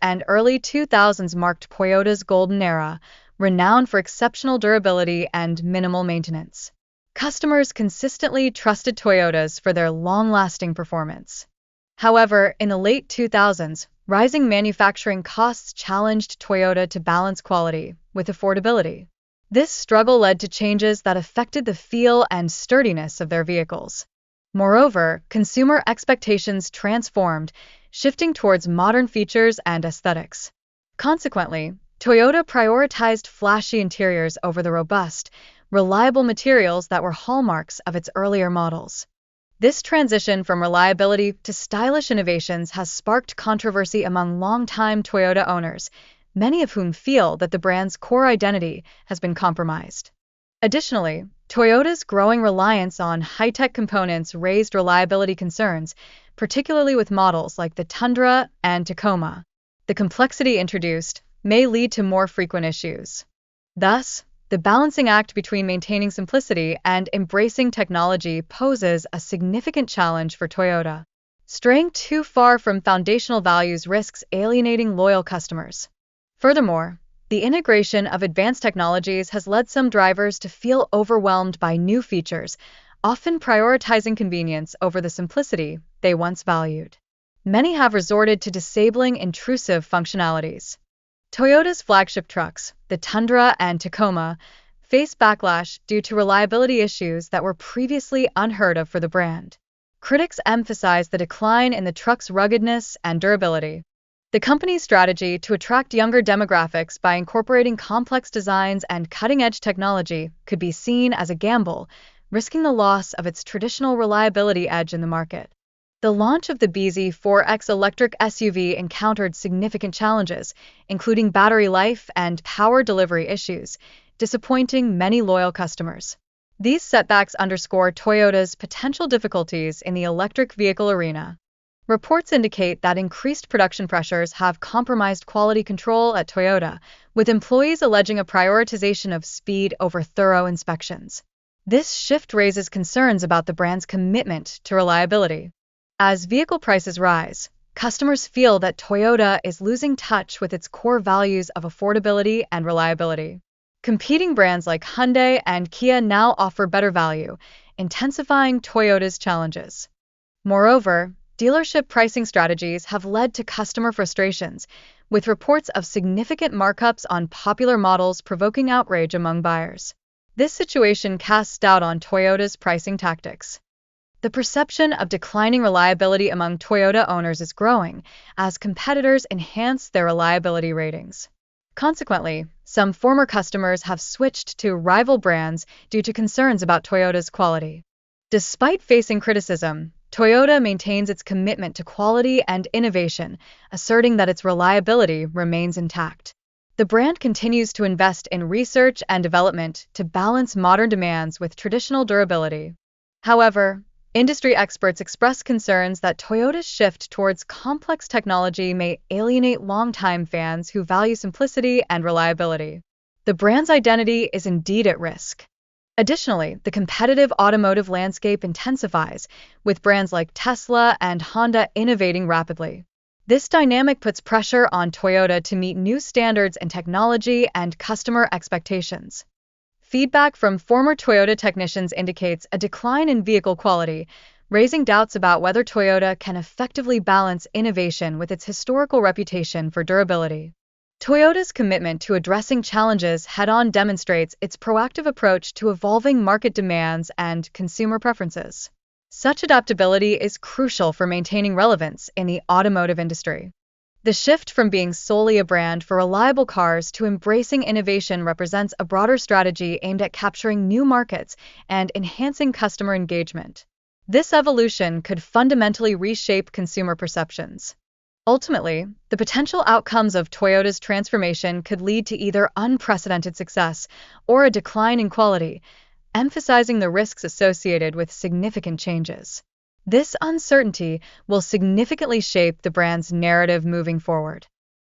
and early 2000s marked Toyota's golden era, renowned for exceptional durability and minimal maintenance. Customers consistently trusted Toyotas for their long-lasting performance. However, in the late 2000s, rising manufacturing costs challenged Toyota to balance quality with affordability. This struggle led to changes that affected the feel and sturdiness of their vehicles. Moreover, consumer expectations transformed, shifting towards modern features and aesthetics. Consequently, Toyota prioritized flashy interiors over the robust, reliable materials that were hallmarks of its earlier models. This transition from reliability to stylish innovations has sparked controversy among longtime Toyota owners, many of whom feel that the brand's core identity has been compromised. Additionally, Toyota's growing reliance on high-tech components raised reliability concerns, particularly with models like the Tundra and Tacoma. The complexity introduced may lead to more frequent issues. Thus, the balancing act between maintaining simplicity and embracing technology poses a significant challenge for Toyota. Straying too far from foundational values risks alienating loyal customers. Furthermore, the integration of advanced technologies has led some drivers to feel overwhelmed by new features, often prioritizing convenience over the simplicity they once valued. Many have resorted to disabling intrusive functionalities. Toyota's flagship trucks, the Tundra and Tacoma, face backlash due to reliability issues that were previously unheard of for the brand. Critics emphasize the decline in the truck's ruggedness and durability. The company's strategy to attract younger demographics by incorporating complex designs and cutting-edge technology could be seen as a gamble, risking the loss of its traditional reliability edge in the market. The launch of the bZ4X electric SUV encountered significant challenges, including battery life and power delivery issues, disappointing many loyal customers. These setbacks underscore Toyota's potential difficulties in the electric vehicle arena. Reports indicate that increased production pressures have compromised quality control at Toyota, with employees alleging a prioritization of speed over thorough inspections. This shift raises concerns about the brand's commitment to reliability. As vehicle prices rise, customers feel that Toyota is losing touch with its core values of affordability and reliability. Competing brands like Hyundai and Kia now offer better value, intensifying Toyota's challenges. Moreover, dealership pricing strategies have led to customer frustrations, with reports of significant markups on popular models provoking outrage among buyers. This situation casts doubt on Toyota's pricing tactics. The perception of declining reliability among Toyota owners is growing as competitors enhance their reliability ratings. Consequently, some former customers have switched to rival brands due to concerns about Toyota's quality. Despite facing criticism, Toyota maintains its commitment to quality and innovation, asserting that its reliability remains intact. The brand continues to invest in research and development to balance modern demands with traditional durability. However, industry experts express concerns that Toyota's shift towards complex technology may alienate longtime fans who value simplicity and reliability. The brand's identity is indeed at risk. Additionally, the competitive automotive landscape intensifies, with brands like Tesla and Honda innovating rapidly. This dynamic puts pressure on Toyota to meet new standards in technology and customer expectations. Feedback from former Toyota technicians indicates a decline in vehicle quality, raising doubts about whether Toyota can effectively balance innovation with its historical reputation for durability. Toyota's commitment to addressing challenges head-on demonstrates its proactive approach to evolving market demands and consumer preferences. Such adaptability is crucial for maintaining relevance in the automotive industry. The shift from being solely a brand for reliable cars to embracing innovation represents a broader strategy aimed at capturing new markets and enhancing customer engagement. This evolution could fundamentally reshape consumer perceptions. Ultimately, the potential outcomes of Toyota's transformation could lead to either unprecedented success or a decline in quality, emphasizing the risks associated with significant changes. This uncertainty will significantly shape the brand's narrative moving forward.